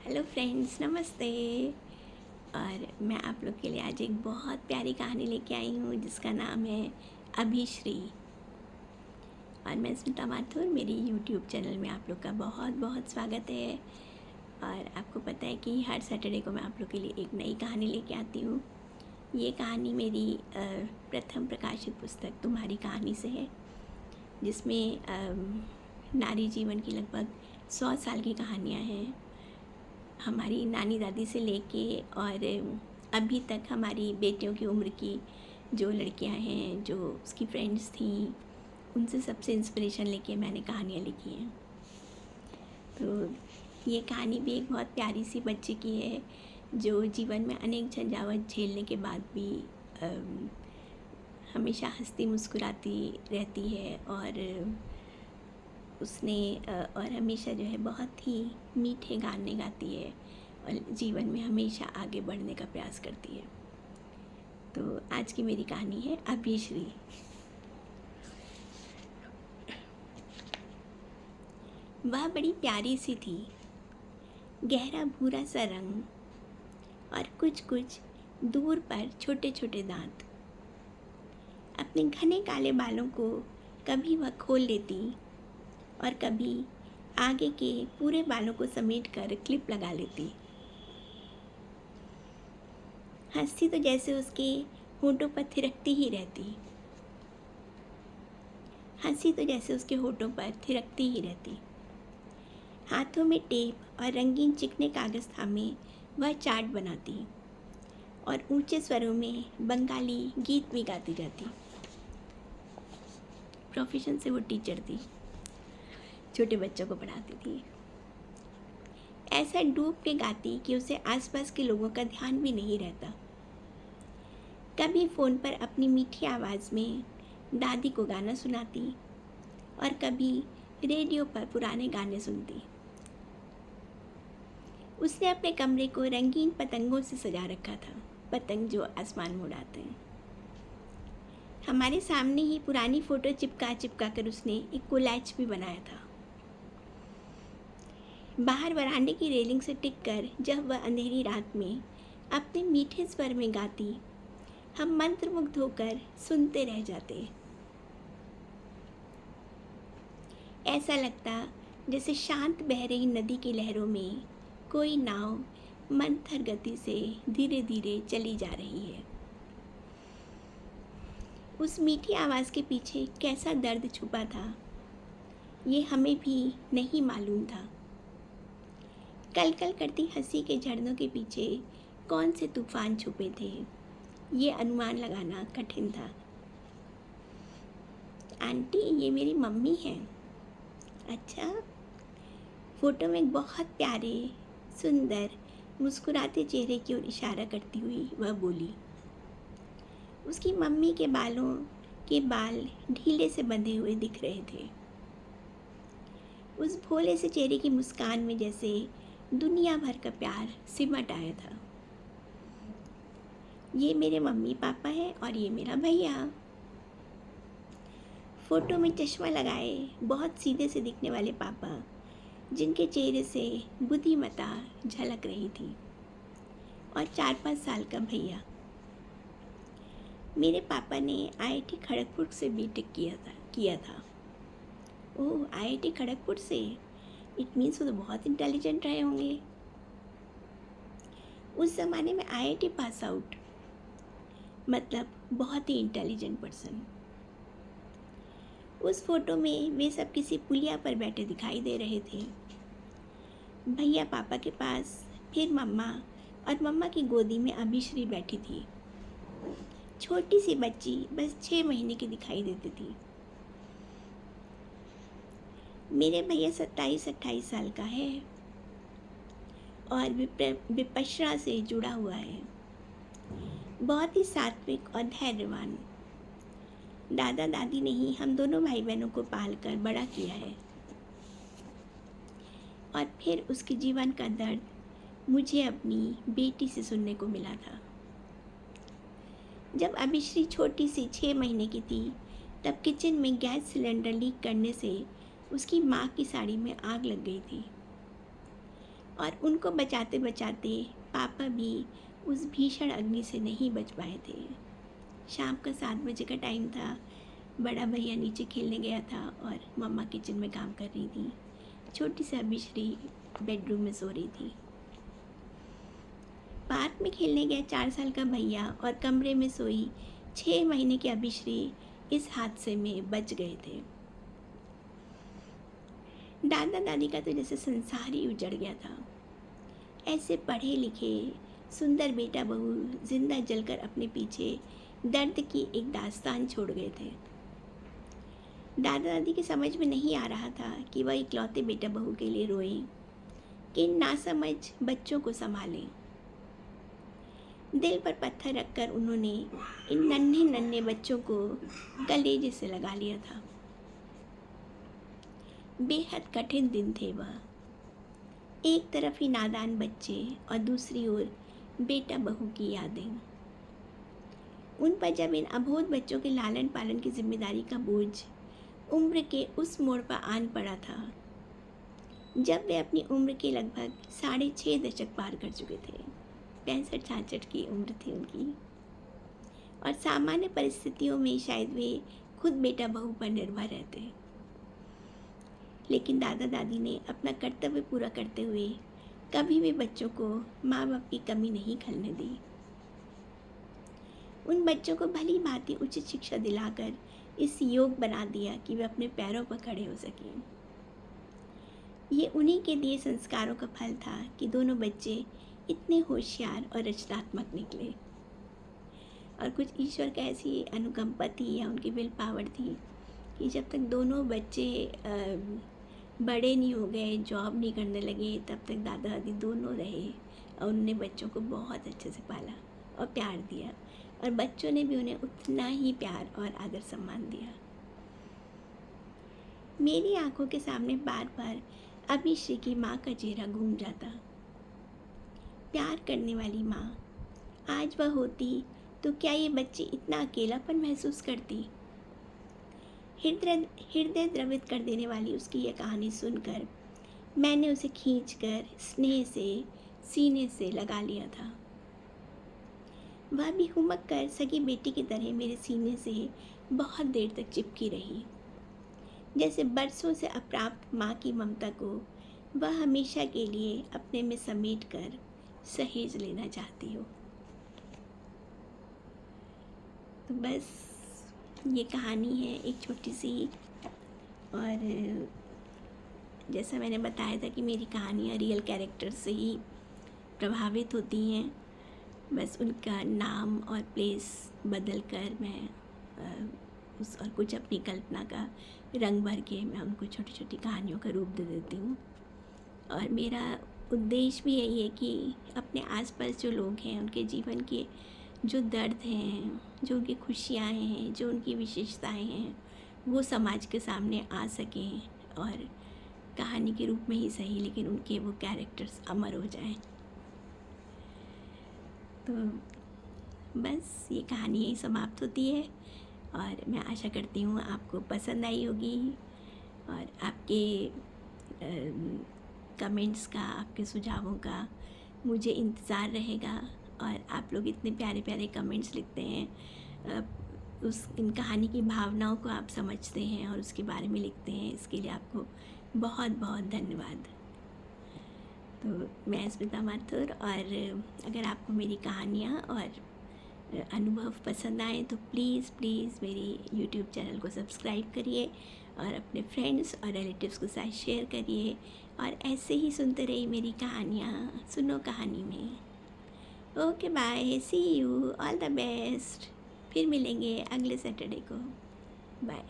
Hello friends, नमस्ते। और मैं आप लोग के लिए आज एक बहुत प्यारी कहानी लेके आई हूँ जिसका नाम है अभिश्री। और मैं स्मिता माथुर, मेरी यूट्यूब चैनल में आप लोग का बहुत बहुत स्वागत है। और आपको पता है कि हर सैटरडे को मैं आप लोग के लिए एक नई कहानी लेके आती हूँ। ये कहानी मेरी प्रथम प्रकाशित पुस्तक तुम्हारी कहानी से है, जिसमें नारी जीवन की लगभग 100 साल की कहानियाँ हैं, हमारी नानी दादी से लेके और अभी तक हमारी बेटियों की उम्र की जो लड़कियां हैं, जो उसकी फ्रेंड्स थी, उनसे सबसे इंस्पिरेशन लेके मैंने कहानियाँ लिखी हैं। तो ये कहानी भी एक बहुत प्यारी सी बच्ची की है जो जीवन में अनेक झंझावत झेलने के बाद भी हमेशा हंसती मुस्कुराती रहती है और उसने और हमेशा जो है बहुत ही मीठे गाने गाती है और जीवन में हमेशा आगे बढ़ने का प्रयास करती है। तो आज की मेरी कहानी है अभिश्री। वह बड़ी प्यारी सी थी, गहरा भूरा सा रंग और कुछ कुछ दूर पर छोटे छोटे दांत। अपने घने काले बालों को कभी वह खोल लेती और कभी आगे के पूरे बालों को समेटकर क्लिप लगा लेती। हंसती तो जैसे उसके होठों पर थिरकती ही रहती। हंसी तो जैसे उसके होठों पर थिरकती ही रहती। हाथों में टेप और रंगीन चिकने कागज़ थामे वह चार्ट बनाती और ऊंचे स्वरों में बंगाली गीत भी गाती जाती। प्रोफेशन से वो टीचर थी, छोटे बच्चों को पढ़ाती थी। ऐसा डूब के गाती कि उसे आसपास के लोगों का ध्यान भी नहीं रहता। कभी फ़ोन पर अपनी मीठी आवाज़ में दादी को गाना सुनाती और कभी रेडियो पर पुराने गाने सुनती। उसने अपने कमरे को रंगीन पतंगों से सजा रखा था, पतंग जो आसमान में उड़ाते हैं। हमारे सामने ही पुरानी फ़ोटो चिपका चिपका कर उसने एक कोलैच भी बनाया था। बाहर वरांडे की रेलिंग से टिककर जब वह अंधेरी रात में अपने मीठे स्वर में गाती, हम मंत्रमुग्ध होकर सुनते रह जाते। ऐसा लगता जैसे शांत बह रही नदी की लहरों में कोई नाव मंथर गति से धीरे धीरे चली जा रही है। उस मीठी आवाज़ के पीछे कैसा दर्द छुपा था, ये हमें भी नहीं मालूम था। कल कल करती हंसी के झरनों के पीछे कौन से तूफान छुपे थे, ये अनुमान लगाना कठिन था। आंटी, ये मेरी मम्मी हैं। अच्छा। फ़ोटो में एक बहुत प्यारे सुंदर मुस्कुराते चेहरे की ओर इशारा करती हुई वह बोली। उसकी मम्मी के बालों के बाल ढीले से बंधे हुए दिख रहे थे। उस भोले से चेहरे की मुस्कान में जैसे दुनिया भर का प्यार सिमट आया था। ये मेरे मम्मी पापा हैं और ये मेरा भैया। फ़ोटो में चश्मा लगाए बहुत सीधे से दिखने वाले पापा, जिनके चेहरे से बुद्धिमत्ता झलक रही थी, और 4-5 साल का भैया। मेरे पापा ने आईआईटी खड़गपुर से बीटेक किया था। ओह, आईआईटी खड़गपुर से? इट मीन्स वो तो बहुत इंटेलिजेंट रहे होंगे। उस ज़माने में आईआईटी पास आउट मतलब बहुत ही इंटेलिजेंट पर्सन। उस फ़ोटो में वे सब किसी पुलिया पर बैठे दिखाई दे रहे थे। भैया पापा के पास, फिर मम्मा, और मम्मा की गोदी में अभिश्री बैठी थी। छोटी सी बच्ची, बस 6 महीने की दिखाई देती थी। मेरे भैया 27-28 साल का है और विपश्यना से जुड़ा हुआ है। बहुत ही सात्विक और धैर्यवान। दादा दादी ने ही हम दोनों भाई बहनों को पाल कर बड़ा किया है। और फिर उसके जीवन का दर्द मुझे अपनी बेटी से सुनने को मिला था। जब अभिश्री छोटी सी 6 महीने की थी, तब किचन में गैस सिलेंडर लीक करने से उसकी माँ की साड़ी में आग लग गई थी। और उनको बचाते बचाते पापा भी उस भीषण अग्नि से नहीं बच पाए थे। शाम का 7 बजे का टाइम था। बड़ा भैया नीचे खेलने गया था और मम्मा किचन में काम कर रही थी। छोटी सी अभिश्री बेडरूम में सो रही थी। पार्क में खेलने गया 4 साल का भैया और कमरे में सोई 6 महीने की अभिश्री इस हादसे में बच गए थे। दादा दादी का तो जैसे संसार ही उजड़ गया था। ऐसे पढ़े लिखे सुंदर बेटा बहू जिंदा जलकर अपने पीछे दर्द की एक दास्तान छोड़ गए थे। दादा दादी की समझ में नहीं आ रहा था कि वह इकलौते बेटा बहू के लिए रोएं कि नासमझ बच्चों को संभालें। दिल पर पत्थर रखकर उन्होंने इन नन्हे नन्हे बच्चों को कलेजे से लगा लिया था। बेहद कठिन दिन थे वह। एक तरफ ही नादान बच्चे और दूसरी ओर बेटा बहू की यादें। उन पर जब इन अबोध बच्चों के लालन पालन की जिम्मेदारी का बोझ उम्र के उस मोड़ पर आन पड़ा था जब वे अपनी उम्र के लगभग 6.5 दशक पार कर चुके थे। 65-66 की उम्र थी उनकी और सामान्य परिस्थितियों में शायद वे खुद बेटा बहू पर निर्भर रहते। लेकिन दादा दादी ने अपना कर्तव्य पूरा करते हुए कभी भी बच्चों को माँ बाप की कमी नहीं खलने दी। उन बच्चों को भली भांति उचित शिक्षा दिलाकर इस योग बना दिया कि वे अपने पैरों पर खड़े हो सकें। ये उन्हीं के दिए संस्कारों का फल था कि दोनों बच्चे इतने होशियार और रचनात्मक निकले। और कुछ ईश्वर का ऐसी अनुकंपा थी या उनकी विल पावर थी कि जब तक दोनों बच्चे बड़े नहीं हो गए, जॉब नहीं करने लगे, तब तक दादा दादी दोनों रहे और उन्होंने बच्चों को बहुत अच्छे से पाला और प्यार दिया और बच्चों ने भी उन्हें उतना ही प्यार और आदर सम्मान दिया। मेरी आंखों के सामने बार बार अभिश्री की माँ का चेहरा घूम जाता। प्यार करने वाली माँ। आज वह होती तो क्या ये बच्ची इतना अकेलापन महसूस करती? हृदय द्रवित कर देने वाली उसकी यह कहानी सुनकर मैंने उसे खींचकर स्नेह से सीने से लगा लिया था। वह भी हुमक कर सगी बेटी की तरह मेरे सीने से बहुत देर तक चिपकी रही, जैसे बरसों से अप्राप्त माँ की ममता को वह हमेशा के लिए अपने में समेट कर सहेज लेना चाहती हो। तो बस ये कहानी है एक छोटी सी, और जैसा मैंने बताया था कि मेरी कहानियाँ रियल कैरेक्टर से ही प्रभावित होती हैं। बस उनका नाम और प्लेस बदल कर मैं उस और कुछ अपनी कल्पना का रंग भर के मैं उनको छोटी छोटी कहानियों का रूप दे देती हूँ। और मेरा उद्देश्य भी यही है कि अपने आसपास जो लोग हैं उनके जीवन के जो दर्द हैं, जो उनकी खुशियाँ हैं, जो उनकी विशेषताएं हैं, वो समाज के सामने आ सकें और कहानी के रूप में ही सही लेकिन उनके वो कैरेक्टर्स अमर हो जाएं। तो बस ये कहानी यही समाप्त होती है और मैं आशा करती हूँ आपको पसंद आई होगी और आपके कमेंट्स का, आपके सुझावों का मुझे इंतज़ार रहेगा। और आप लोग इतने प्यारे प्यारे कमेंट्स लिखते हैं, इन कहानी की भावनाओं को आप समझते हैं और उसके बारे में लिखते हैं, इसके लिए आपको बहुत बहुत धन्यवाद। तो मैं स्मिता माथुर, और अगर आपको मेरी कहानियाँ और अनुभव पसंद आए तो प्लीज़ मेरी YouTube चैनल को सब्सक्राइब करिए और अपने फ्रेंड्स और रिलेटिव्स के साथ शेयर करिए और ऐसे ही सुनते रहिए मेरी कहानियाँ। सुनो कहानी में। Okay bye, see you, all the best. फिर मिलेंगे अगले सैटरडे को। बाय।